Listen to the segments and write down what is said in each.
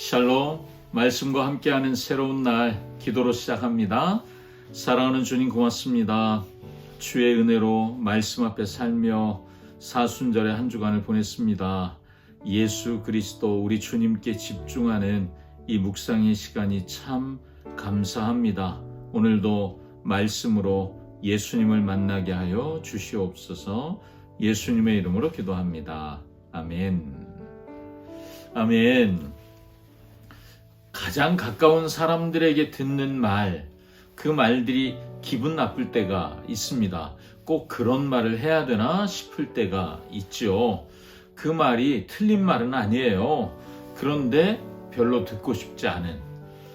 샬롬, 말씀과 함께하는 새로운 날 기도로 시작합니다. 사랑하는 주님 고맙습니다. 주의 은혜로 말씀 앞에 살며 사순절의 한 주간을 보냈습니다. 예수 그리스도 우리 주님께 집중하는 이 묵상의 시간이 참 감사합니다. 오늘도 말씀으로 예수님을 만나게 하여 주시옵소서. 예수님의 이름으로 기도합니다. 아멘. 아멘. 가장 가까운 사람들에게 듣는 말, 그 말들이 기분 나쁠 때가 있습니다. 꼭 그런 말을 해야 되나 싶을 때가 있죠. 그 말이 틀린 말은 아니에요. 그런데 별로 듣고 싶지 않은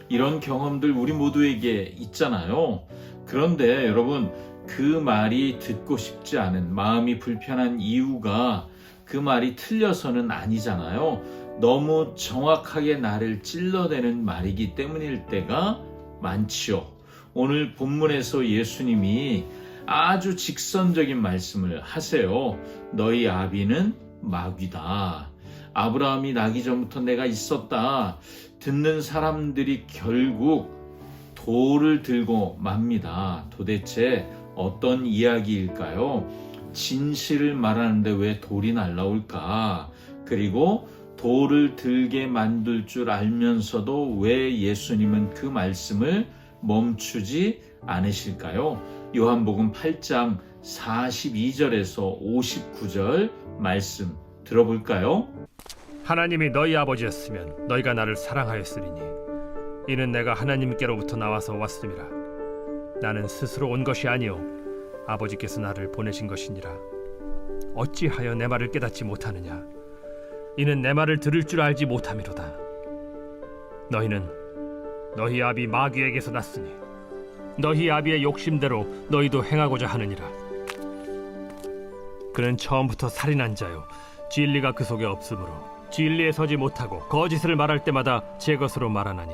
이런 경험들 우리 모두에게 있잖아요. 그런데 여러분, 그 말이 듣고 싶지 않은, 마음이 불편한 이유가 그 말이 틀려서는 아니잖아요. 너무 정확하게 나를 찔러대는 말이기 때문일 때가 많지요. 오늘 본문에서 예수님이 아주 직선적인 말씀을 하세요. 너희 아비는 마귀다. 아브라함이 나기 전부터 내가 있었다. 듣는 사람들이 결국 돌을 들고 맙니다. 도대체 어떤 이야기일까요? 진실을 말하는데 왜 돌이 날라올까? 그리고 돌을 들게 만들 줄 알면서도 왜 예수님은 그 말씀을 멈추지 않으실까요? 요한복음 8장 42절에서 59절 말씀 들어볼까요? 하나님이 너희 아버지였으면 너희가 나를 사랑하였으리니 이는 내가 하나님께로부터 나와서 왔음이라. 나는 스스로 온 것이 아니요 아버지께서 나를 보내신 것이니라. 어찌하여 내 말을 깨닫지 못하느냐? 이는 내 말을 들을 줄 알지 못함이로다. 너희는 너희 아비 마귀에게서 났으니 너희 아비의 욕심대로 너희도 행하고자 하느니라. 그는 처음부터 살인한 자요 진리가 그 속에 없으므로 진리에 서지 못하고 거짓을 말할 때마다 제 것으로 말하나니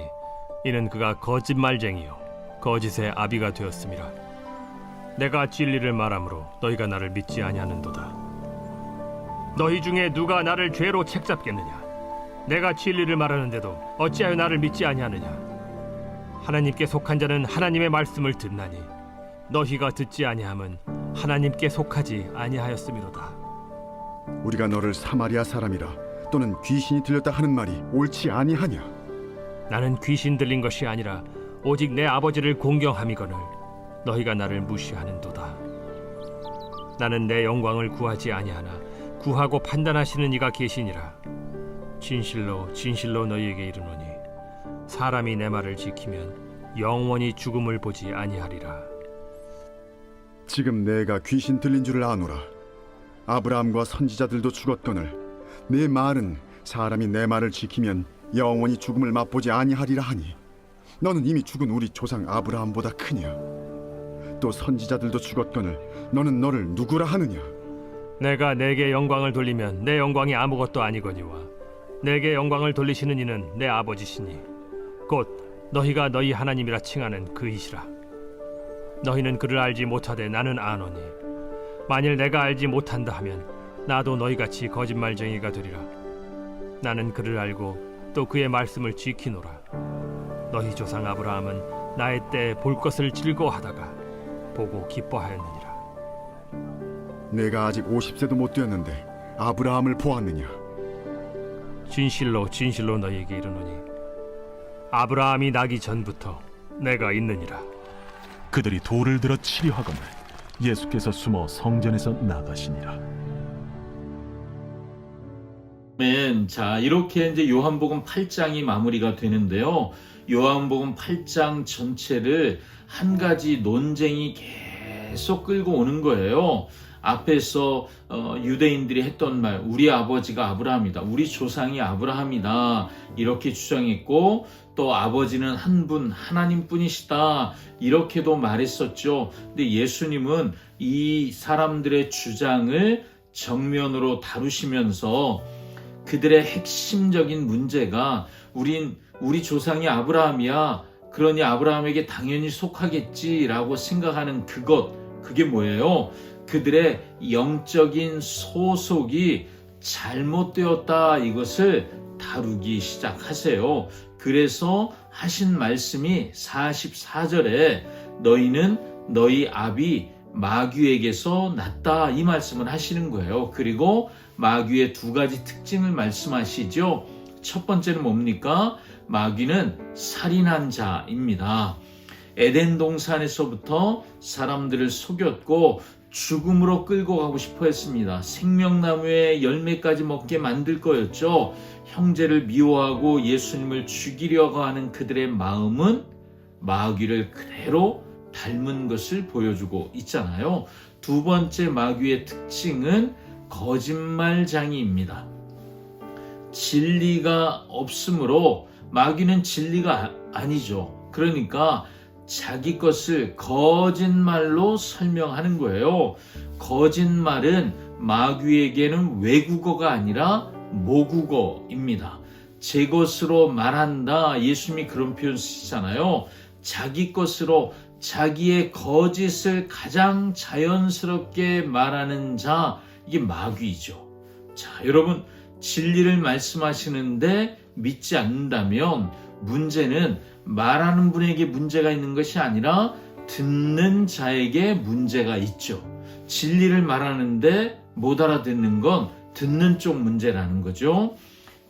이는 그가 거짓말쟁이요 거짓의 아비가 되었음이라. 내가 진리를 말함으로 너희가 나를 믿지 아니하는도다. 너희 중에 누가 나를 죄로 책잡겠느냐? 내가 진리를 말하는데도 어찌하여 나를 믿지 아니하느냐? 하나님께 속한 자는 하나님의 말씀을 듣나니 너희가 듣지 아니함은 하나님께 속하지 아니하였음이로다. 우리가 너를 사마리아 사람이라 또는 귀신이 들렸다 하는 말이 옳지 아니하냐? 나는 귀신 들린 것이 아니라 오직 내 아버지를 공경함이거늘 너희가 나를 무시하는도다. 나는 내 영광을 구하지 아니하나 구하고 판단하시는 이가 계시니라. 진실로 진실로 너희에게 이르노니 사람이 내 말을 지키면 영원히 죽음을 보지 아니하리라. 지금 내가 귀신 들린 줄을 아노라. 아브라함과 선지자들도 죽었거늘 내 말은 사람이 내 말을 지키면 영원히 죽음을 맛보지 아니하리라 하니 너는 이미 죽은 우리 조상 아브라함보다 크냐? 또 선지자들도 죽었거늘 너는 너를 누구라 하느냐? 내가 내게 영광을 돌리면 내 영광이 아무것도 아니거니와 내게 영광을 돌리시는 이는 내 아버지시니 곧 너희가 너희 하나님이라 칭하는 그이시라. 너희는 그를 알지 못하되 나는 아노니 만일 내가 알지 못한다 하면 나도 너희같이 거짓말쟁이가 되리라. 나는 그를 알고 또 그의 말씀을 지키노라. 너희 조상 아브라함은 나의 때에 볼 것을 즐거워하다가 보고 기뻐하였느니라. 내가 아직 50세도 못 되었는데 아브라함을 보았느냐? 진실로 진실로 너희에게 이르노니 아브라함이 나기 전부터 내가 있느니라. 그들이 돌을 들어 치려 하거늘 예수께서 숨어 성전에서 나가시니라. 아멘. 자, 이렇게 이제 요한복음 8장이 마무리가 되는데요. 요한복음 8장 전체를 한 가지 논쟁이 계속 끌고 오는 거예요. 앞에서 유대인들이 했던 말, 우리 아버지가 아브라함이다, 우리 조상이 아브라함이다 이렇게 주장했고, 또 아버지는 한 분 하나님뿐이시다 이렇게도 말했었죠. 근데 예수님은 이 사람들의 주장을 정면으로 다루시면서 그들의 핵심적인 문제가 우리 조상이 아브라함이야, 그러니 아브라함에게 당연히 속하겠지라고 생각하는 그게 뭐예요? 그들의 영적인 소속이 잘못되었다, 이것을 다루기 시작하세요. 그래서 하신 말씀이 44절에 너희는 너희 아비 마귀에게서 났다, 이 말씀을 하시는 거예요. 그리고 마귀의 두 가지 특징을 말씀하시죠. 첫 번째는 뭡니까? 마귀는 살인한 자입니다. 에덴 동산에서부터 사람들을 속였고 죽음으로 끌고 가고 싶어 했습니다. 생명나무의 열매까지 먹게 만들 거였죠. 형제를 미워하고 예수님을 죽이려고 하는 그들의 마음은 마귀를 그대로 닮은 것을 보여주고 있잖아요. 두 번째 마귀의 특징은 거짓말장애입니다. 진리가 없으므로 마귀는 진리가 아니죠. 그러니까 자기 것을 거짓말로 설명하는 거예요. 거짓말은 마귀에게는 외국어가 아니라 모국어입니다. 제 것으로 말한다, 예수님이 그런 표현 쓰시잖아요. 자기 것으로 자기의 거짓을 가장 자연스럽게 말하는 자, 이게 마귀이죠. 자, 여러분, 진리를 말씀하시는데 믿지 않는다면 문제는 말하는 분에게 문제가 있는 것이 아니라 듣는 자에게 문제가 있죠. 진리를 말하는데 못 알아듣는 건 듣는 쪽 문제라는 거죠.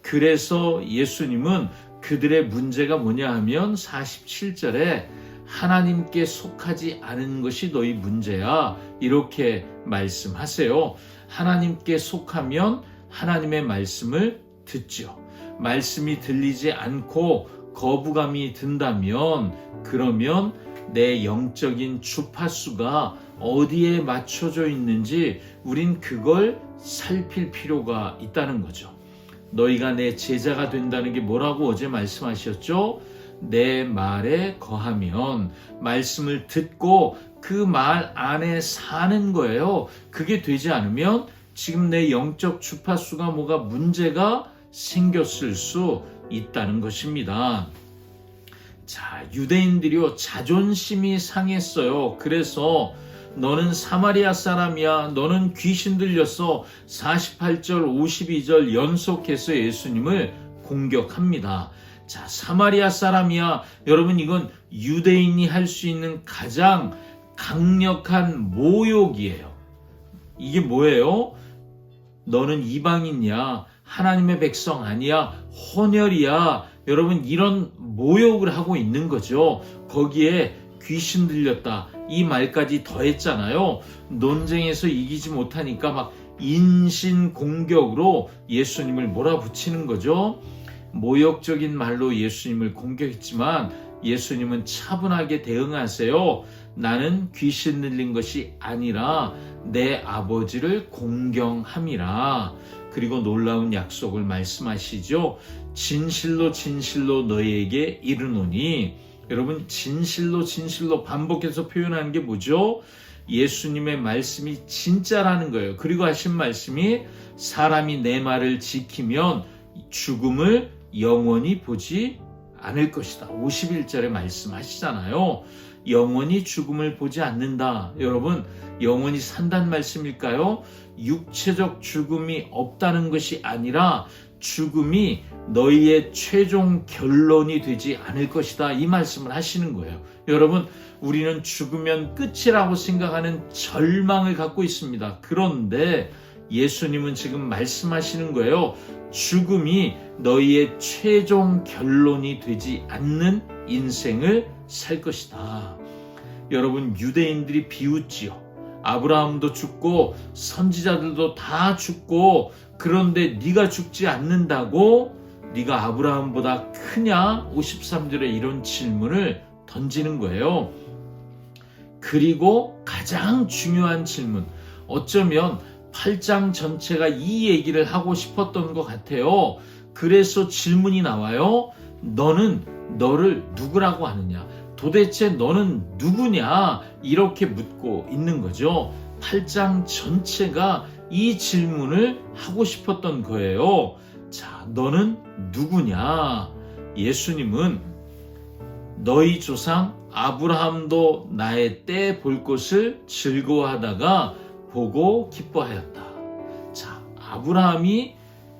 그래서 예수님은 그들의 문제가 뭐냐 하면 47절에 하나님께 속하지 않은 것이 너희 문제야, 이렇게 말씀하세요. 하나님께 속하면 하나님의 말씀을 듣죠. 말씀이 들리지 않고 거부감이 든다면 그러면 내 영적인 주파수가 어디에 맞춰져 있는지 우린 그걸 살필 필요가 있다는 거죠. 너희가 내 제자가 된다는 게 뭐라고 어제 말씀하셨죠? 내 말에 거하면, 말씀을 듣고 그 말 안에 사는 거예요. 그게 되지 않으면 지금 내 영적 주파수가 뭐가 문제가 생겼을 수 있다는 것입니다. 자, 유대인들이요, 자존심이 상했어요. 그래서 너는 사마리아 사람이야, 너는 귀신 들렸어, 48절 52절 연속해서 예수님을 공격합니다. 자, 사마리아 사람이야, 여러분, 이건 유대인이 할 수 있는 가장 강력한 모욕이에요. 이게 뭐예요? 너는 이방인이야, 하나님의 백성 아니야, 혼혈이야. 여러분, 이런 모욕을 하고 있는 거죠. 거기에 귀신 들렸다, 이 말까지 더했잖아요. 논쟁에서 이기지 못하니까 막 인신공격으로 예수님을 몰아붙이는 거죠. 모욕적인 말로 예수님을 공격했지만 예수님은 차분하게 대응하세요. 나는 귀신 들린 것이 아니라 내 아버지를 공경함이라. 그리고 놀라운 약속을 말씀하시죠. 진실로 진실로 너희에게 이르노니. 여러분, 진실로 진실로 반복해서 표현하는 게 뭐죠? 예수님의 말씀이 진짜라는 거예요. 그리고 하신 말씀이 사람이 내 말을 지키면 죽음을 영원히 보지 않을 것이다. 51절에 말씀하시잖아요. 영원히 죽음을 보지 않는다. 여러분, 영원히 산다는 말씀일까요? 육체적 죽음이 없다는 것이 아니라 죽음이 너희의 최종 결론이 되지 않을 것이다, 이 말씀을 하시는 거예요. 여러분, 우리는 죽으면 끝이라고 생각하는 절망을 갖고 있습니다. 그런데 예수님은 지금 말씀하시는 거예요. 죽음이 너희의 최종 결론이 되지 않는 인생을 살 것이다. 여러분, 유대인들이 비웃지요. 아브라함도 죽고 선지자들도 다 죽고, 그런데 네가 죽지 않는다고? 네가 아브라함보다 크냐? 53절에 이런 질문을 던지는 거예요. 그리고 가장 중요한 질문, 어쩌면 8장 전체가 이 얘기를 하고 싶었던 것 같아요. 그래서 질문이 나와요. 너는 너를 누구라고 하느냐? 도대체 너는 누구냐? 이렇게 묻고 있는 거죠. 8장 전체가 이 질문을 하고 싶었던 거예요. 자, 너는 누구냐? 예수님은 너희 조상 아브라함도 나의 때 볼 것을 즐거워하다가 보고 기뻐하였다. 자, 아브라함이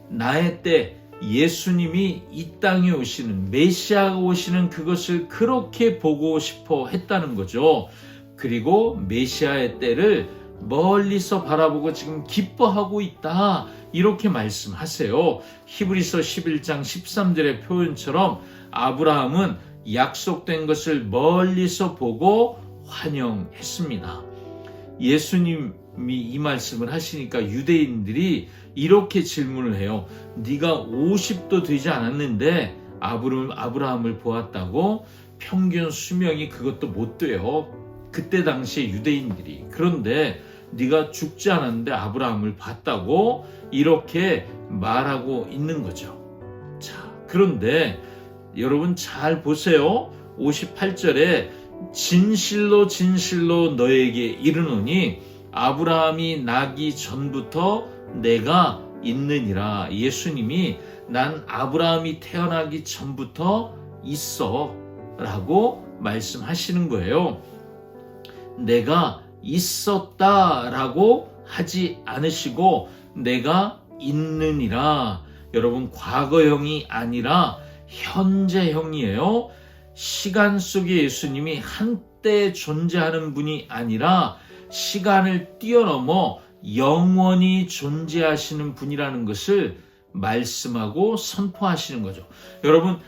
나의 때 예수님이 이 땅에 오시는, 메시아가 오시는 그것을 그렇게 보고 싶어 했다는 거죠. 그리고 메시아의 때를 멀리서 바라보고 지금 기뻐하고 있다, 이렇게 말씀하세요. 히브리서 11장 13절의 표현처럼 아브라함은 약속된 것을 멀리서 보고 환영했습니다. 예수님이 이 말씀을 하시니까 유대인들이 이렇게 질문을 해요. 네가 50도 되지 않았는데 아브라함을 보았다고? 평균 수명이 그것도 못 돼요. 그때 당시에 유대인들이. 그런데 네가 죽지 않았는데 아브라함을 봤다고? 이렇게 말하고 있는 거죠. 자, 그런데 여러분 잘 보세요. 58절에 진실로 진실로 너에게 이르노니 아브라함이 나기 전부터 내가 있느니라. 예수님이 난 아브라함이 태어나기 전부터 있어 라고 말씀하시는 거예요. 내가 있었다라고 하지 않으시고 내가 있느니라. 여러분 과거형이 아니라 현재형이에요. 시간 속에 예수님이 한때 존재하는 분이 아니라 시간을 뛰어넘어 영원히 존재하시는 분이라는 것을 말씀하고 선포하시는 거죠. 여러분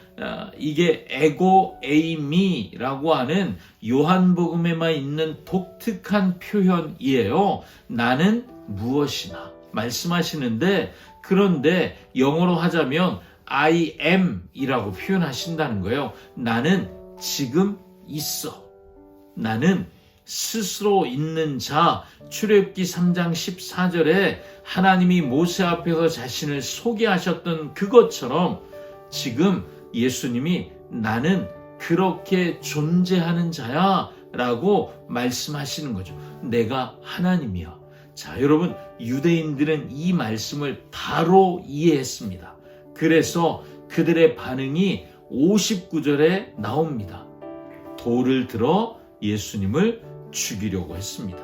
이게 에고 에이미라고 하는 요한복음에만 있는 독특한 표현이에요. 나는 무엇이나 말씀하시는데, 그런데 영어로 하자면 I am 이라고 표현하신다는 거예요. 나는 지금 있어. 나는 스스로 있는 자. 출애굽기 3장 14절에 하나님이 모세 앞에서 자신을 소개하셨던 그것처럼 지금 예수님이 나는 그렇게 존재하는 자야 라고 말씀하시는 거죠. 내가 하나님이야. 자, 여러분 유대인들은 이 말씀을 바로 이해했습니다. 그래서 그들의 반응이 59절에 나옵니다. 돌을 들어 예수님을 죽이려고 했습니다.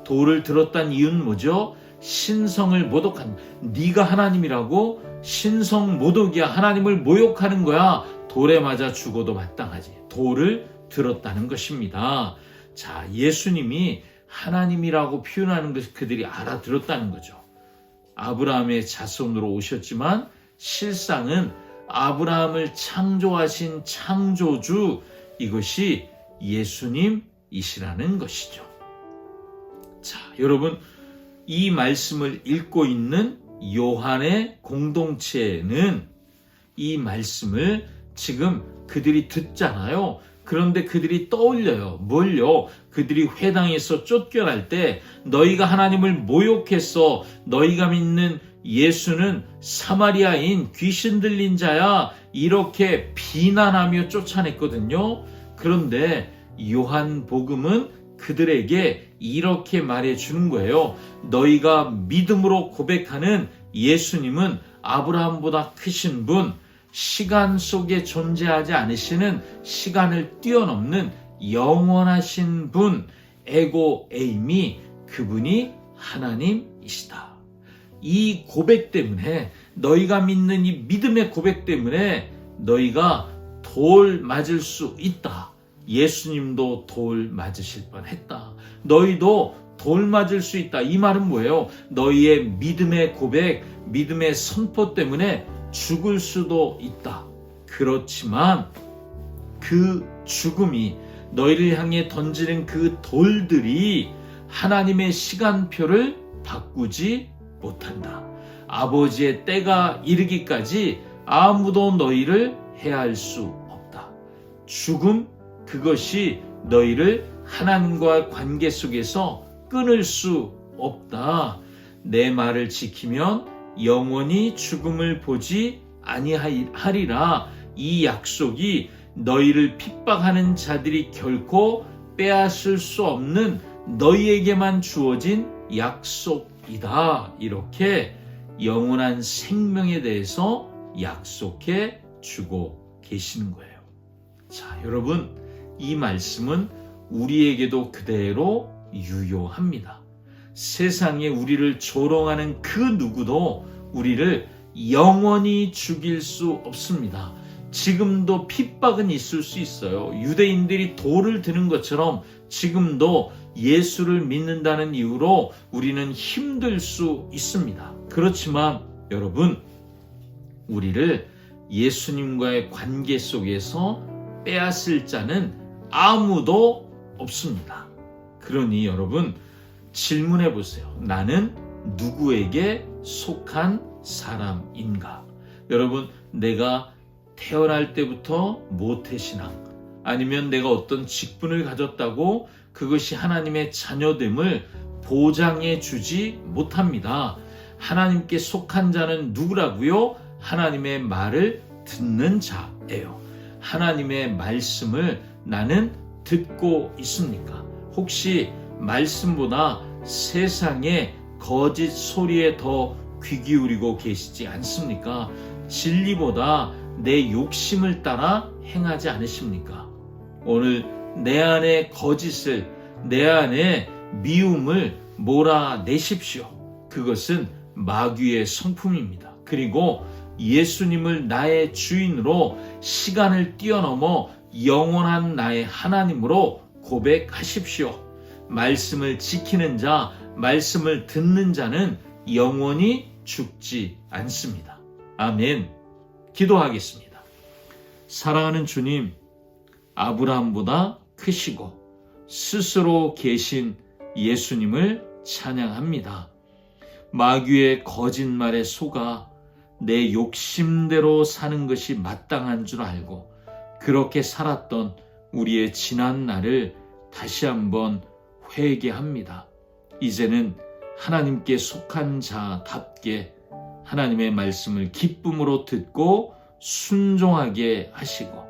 돌을 들었다는 이유는 뭐죠? 신성을 모독한, 네가 하나님이라고? 신성 모독이야. 하나님을 모욕하는 거야. 돌에 맞아 죽어도 마땅하지. 돌을 들었다는 것입니다. 자, 예수님이 하나님이라고 표현하는 것을 그들이 알아들었다는 거죠. 아브라함의 자손으로 오셨지만 실상은 아브라함을 창조하신 창조주, 이것이 예수님이시라는 것이죠. 자, 여러분 이 말씀을 읽고 있는 요한의 공동체는 이 말씀을 지금 그들이 듣잖아요. 그런데 그들이 떠올려요. 뭘요? 그들이 회당에서 쫓겨날 때 너희가 하나님을 모욕했어. 너희가 믿는 예수는 사마리아인 귀신 들린 자야. 이렇게 비난하며 쫓아냈거든요. 그런데 요한복음은 그들에게 이렇게 말해주는 거예요. 너희가 믿음으로 고백하는 예수님은 아브라함보다 크신 분, 시간 속에 존재하지 않으시는 시간을 뛰어넘는 영원하신 분, 에고 에이미, 그분이 하나님이시다. 이 고백 때문에, 너희가 믿는 이 믿음의 고백 때문에 너희가 돌 맞을 수 있다. 예수님도 돌 맞으실 뻔했다. 너희도 돌 맞을 수 있다. 이 말은 뭐예요? 너희의 믿음의 고백, 믿음의 선포 때문에 죽을 수도 있다. 그렇지만 그 죽음이, 너희를 향해 던지는 그 돌들이 하나님의 시간표를 바꾸지 못한다. 아버지의 때가 이르기까지 아무도 너희를 해할 수 없다. 죽음, 그것이 너희를 하나님과 관계 속에서 끊을 수 없다. 내 말을 지키면 영원히 죽음을 보지 아니하리라. 이 약속이 너희를 핍박하는 자들이 결코 빼앗을 수 없는 너희에게만 주어진 약속이다. 이렇게 영원한 생명에 대해서 약속해 주고 계시는 거예요. 자, 여러분, 이 말씀은 우리에게도 그대로 유효합니다. 세상에 우리를 조롱하는 그 누구도 우리를 영원히 죽일 수 없습니다. 지금도 핍박은 있을 수 있어요. 유대인들이 돌을 드는 것처럼 지금도 예수를 믿는다는 이유로 우리는 힘들 수 있습니다. 그렇지만 여러분, 우리를 예수님과의 관계 속에서 빼앗을 자는 아무도 없습니다. 그러니 여러분, 질문해 보세요. 나는 누구에게 속한 사람인가? 여러분, 내가 태어날 때부터 모태신앙, 아니면 내가 어떤 직분을 가졌다고 그것이 하나님의 자녀됨을 보장해 주지 못합니다. 하나님께 속한 자는 누구라고요? 하나님의 말을 듣는 자예요. 하나님의 말씀을 나는 듣고 있습니까? 혹시 말씀보다 세상의 거짓 소리에 더 귀 기울이고 계시지 않습니까? 진리보다 내 욕심을 따라 행하지 않으십니까? 오늘 내 안에 거짓을, 내 안에 미움을 몰아내십시오. 그것은 마귀의 성품입니다. 그리고 예수님을 나의 주인으로 시간을 뛰어넘어 영원한 나의 하나님으로 고백하십시오. 말씀을 지키는 자, 말씀을 듣는 자는 영원히 죽지 않습니다. 아멘. 기도하겠습니다. 사랑하는 주님, 아브라함보다 크시고 스스로 계신 예수님을 찬양합니다. 마귀의 거짓말에 속아 내 욕심대로 사는 것이 마땅한 줄 알고 그렇게 살았던 우리의 지난 날을 다시 한번 회개합니다. 이제는 하나님께 속한 자답게 하나님의 말씀을 기쁨으로 듣고 순종하게 하시고,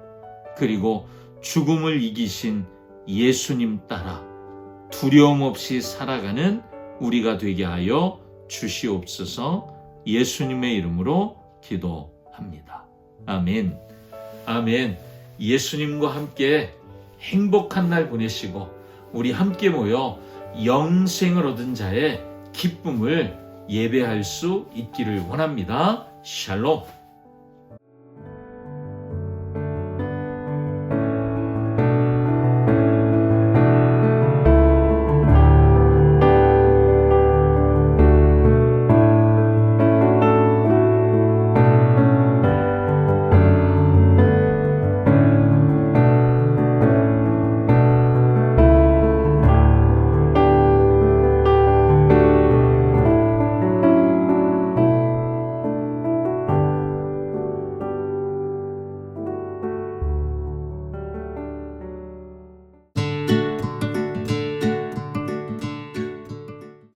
그리고 죽음을 이기신 예수님 따라 두려움 없이 살아가는 우리가 되게 하여 주시옵소서. 예수님의 이름으로 기도합니다. 아멘. 아멘. 예수님과 함께 행복한 날 보내시고 우리 함께 모여 영생을 얻은 자의 기쁨을 예배할 수 있기를 원합니다. 샬롬.